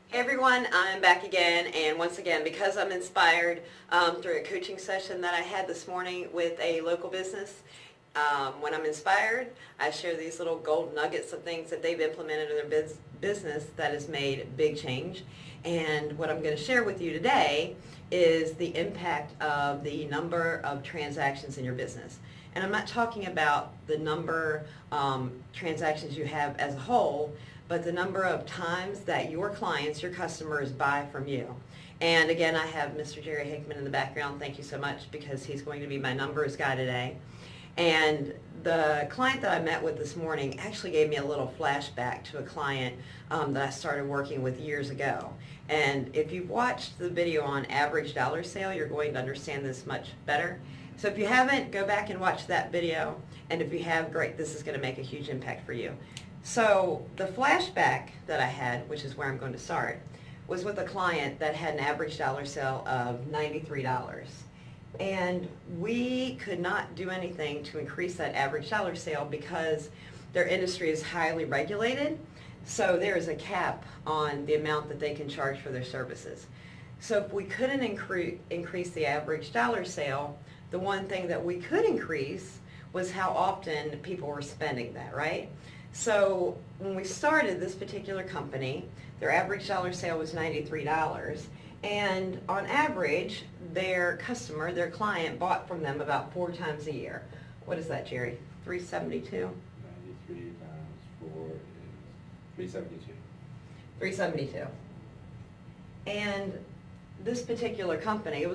Hey everyone, I'm back again, and once again, because I'm inspired through a coaching session that I had this morning with a local business. When I'm inspired, I share these little gold nuggets of things that they've implemented in their business that has made big change. And what I'm going to share with you today is the impact of the number of transactions in your business. And I'm not talking about the number transactions you have as a whole, but the number of times that your clients, your customers buy from you. And again, I have Mr. Jerry Hickman in the background. Thank you so much, because he's going to be my numbers guy today. And the client that I met with this morning actually gave me a little flashback to a client that I started working with years ago. And if you've watched the video on average dollar sale, you're going to understand this much better. So if you haven't, go back and watch that video. And if you have, great, this is going to make a huge impact for you. So the flashback that I had, which is where I'm going to start, was with a client that had an average dollar sale of $93. And we could not do anything to increase that average dollar sale because their industry is highly regulated. So there is a cap on the amount that they can charge for their services. So if we couldn't increase the average dollar sale, the one thing that we could increase was how often people were spending that, right? So when we started this particular company, their average dollar sale was $93. And on average, their customer, their client, bought from them about 4 times a year. What is that, Jerry? 372? 93 times 4 is 372. 372. And this particular company,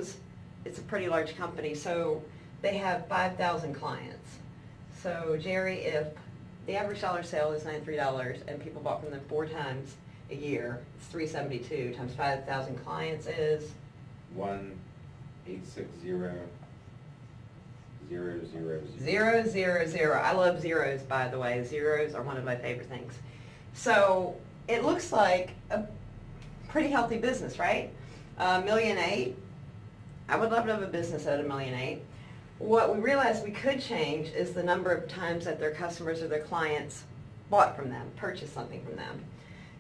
it's a pretty large company, so they have 5,000 clients. So Jerry, if the average dollar sale is $93 and people bought from them 4 times a year, it's 372 times 5,000 clients is 1,860,000. 000. I love zeros, by the way. Zeros are one of my favorite things. So it looks like a pretty healthy business, right? $1.8 million. I would love to have a business at $1.8 million. What we realized we could change is the number of times that their customers or their clients bought from them, purchased something from them.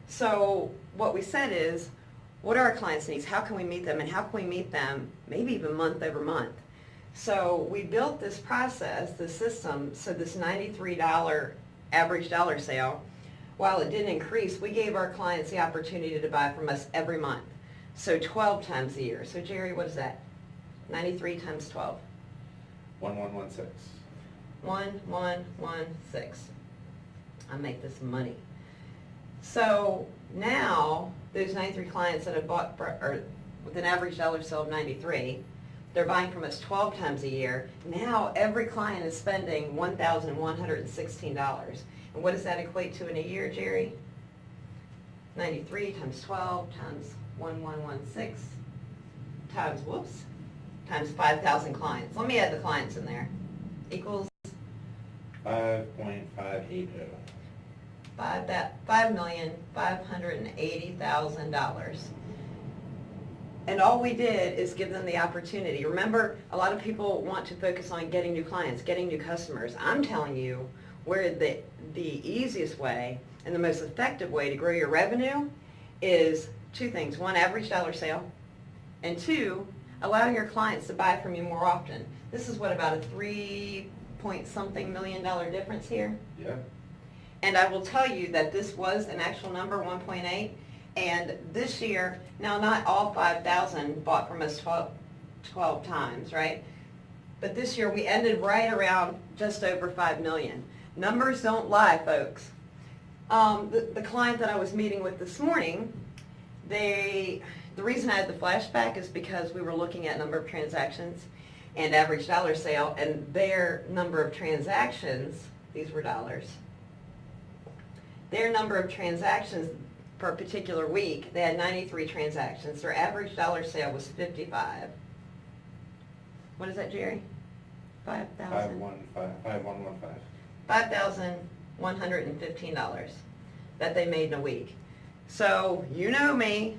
So what we said is, what are our clients' needs? How can we meet them? And how can we meet them maybe even month over month? So we built this process, this system, so this $93 average dollar sale, while it didn't increase, we gave our clients the opportunity to buy from us every month. So 12 times a year. So Jerry, what is that? 93 times 12. 1116. 1116. I make this money. So now those 93 clients that have bought with an average dollar sale of 93, they're buying from us 12 times a year. Now every client is spending $1,116. And what does that equate to in a year, Jerry? 93 times 12 times 1116 times 5,000 clients. Let me add the clients in there. Equals 5.580. $5,580,000. And all we did is give them the opportunity. Remember, a lot of people want to focus on getting new clients, getting new customers. I'm telling you where the easiest way and the most effective way to grow your revenue is 2 things. 1, average dollar sale, and 2, allowing your clients to buy from you more often. This is what, about a $3-point-something million difference here? Yeah. And I will tell you that this was an actual number, 1.8, and this year, now not all 5,000 bought from us 12 times, right? But this year we ended right around just over 5 million. Numbers don't lie, folks. The client that I was meeting with this morning, the reason I had the flashback is because we were looking at number of transactions and average dollar sale, and their number of transactions, these were dollars, their number of transactions per a particular week, they had 93 transactions. Their average dollar sale was 55. What is that, Jerry? 5,000? 5115. $5,115 that they made in a week. So you know me,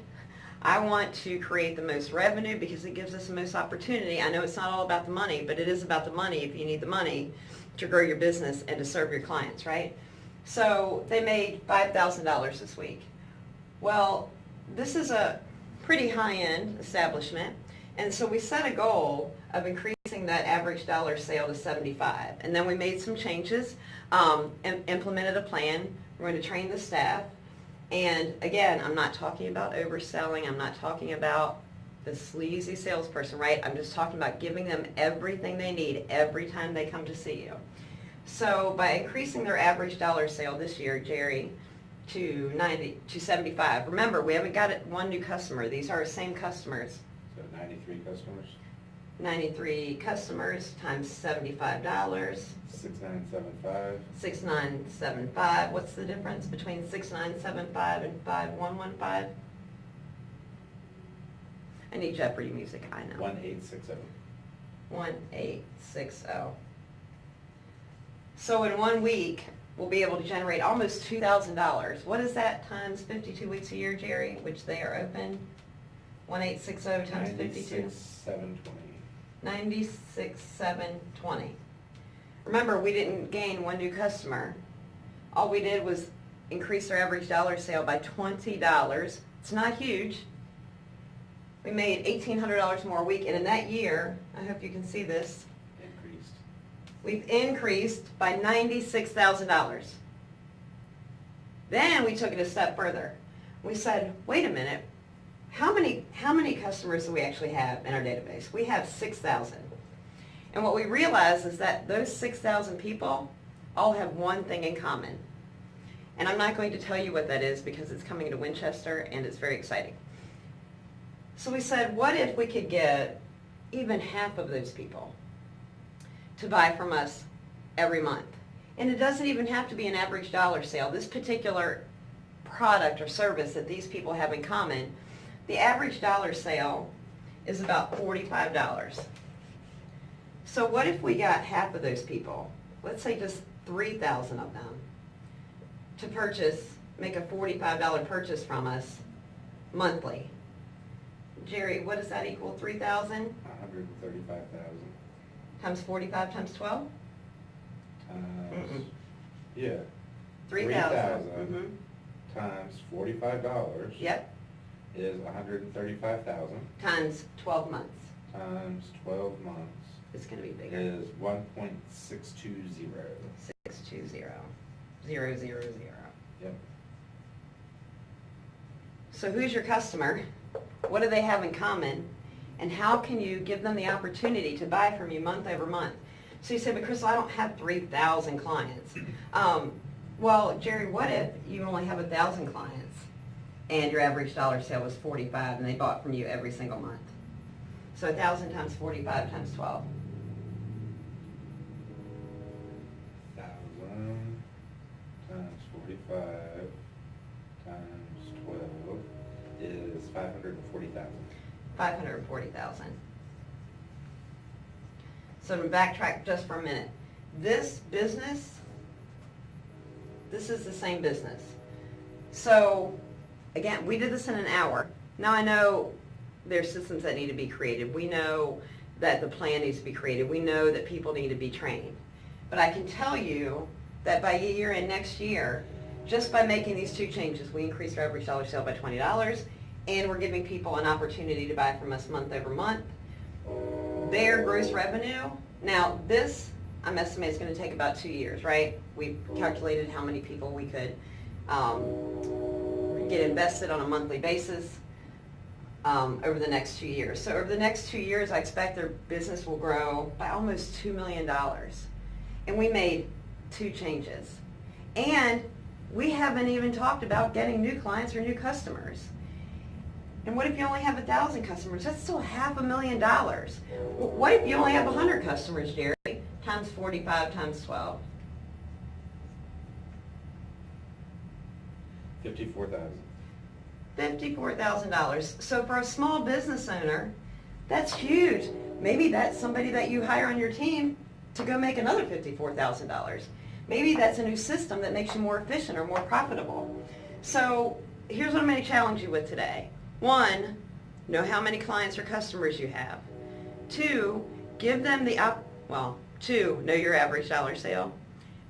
I want to create the most revenue because it gives us the most opportunity. I know it's not all about the money, but it is about the money if you need the money to grow your business and to serve your clients, right? So they made $5,000 this week. Well, this is a pretty high-end establishment, and so we set a goal of increasing that average dollar sale to 75. And then we made some changes, and implemented a plan. We're going to train the staff. And again, I'm not talking about overselling. I'm not talking about the sleazy salesperson, right? I'm just talking about giving them everything they need every time they come to see you. So by increasing their average dollar sale this year, Jerry, to 75. Remember, we haven't got one new customer. These are our same customers. So 93 customers, 93 customers times $75. 6975. 6975. What's the difference between 6975 and 5115? I need Jeopardy music, I know. 1860. 1860. So in 1 week, we'll be able to generate almost $2,000. What is that times 52 weeks a year, Jerry, which they are open? 1860 times 52? 96,720. 96,720. Remember, we didn't gain one new customer. All we did was increase our average dollar sale by $20. It's not huge. We made $1,800 more a week, and in that year, I hope you can see this, Increased. we've increased by $96,000. Then we took it a step further. We said, wait a minute, how many customers do we actually have in our database? We have 6,000. And what we realized is that those 6,000 people all have one thing in common. And I'm not going to tell you what that is because it's coming to Winchester and it's very exciting. So we said, what if we could get even half of those people to buy from us every month? And it doesn't even have to be an average dollar sale. This particular product or service that these people have in common, the average dollar sale is about $45. So what if we got half of those people, let's say just 3,000 of them, to make a $45 purchase from us monthly? Jerry, what does that equal? 3,000 135,000 times 45 times 12? times, yeah, 3,000. 3,000 times $45 Yep, is 135,000 times 12 months. times 12 months It's going to be bigger. is 1.620. 620. Yep. So who's your customer? What do they have in common? And how can you give them the opportunity to buy from you month over month? So you say, but Crystal, I don't have 3,000 clients. Well, Jerry, what if you only have 1,000 clients and your average dollar sale was 45 and they bought from you every single month? So 1,000 times 45 times 12. 1,000 times 45 times 12 is 540,000. 540,000. So to backtrack just for a minute, this business, this is the same business. So again, we did this in an hour. Now I know there's systems that need to be created. We know that the plan needs to be created. We know that people need to be trained. But I can tell you that by year end next year, just by making these two changes, we increased our average dollar sale by $20, and we're giving people an opportunity to buy from us month over month. Their gross revenue, now this, I'm estimating, is going to take about 2 years, right? We calculated how many people we could get invested on a monthly basis over the next 2 years. So over the next 2 years, I expect their business will grow by almost $2 million. And we made 2 changes. And we haven't even talked about getting new clients or new customers. And what if you only have 1,000 customers? That's still $500,000. What if you only have 100 customers, Jerry? Times 45 times 12. 54,000. $54,000. So for a small business owner, that's huge. Maybe that's somebody that you hire on your team to go make another $54,000. Maybe that's a new system that makes you more efficient or more profitable. So here's what I'm going to challenge you with today. 1, know how many clients or customers you have. 2, give them the 2, know your average dollar sale.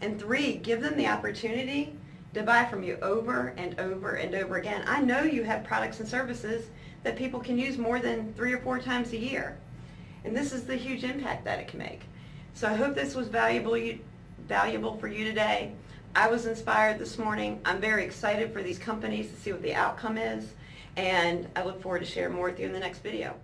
And 3, give them the opportunity to buy from you over and over and over again. I know you have products and services that people can use more than 3 or 4 times a year. And this is the huge impact that it can make. So I hope this was valuable for you today. I was inspired this morning. I'm very excited for these companies to see what the outcome is. And I look forward to sharing more with you in the next video.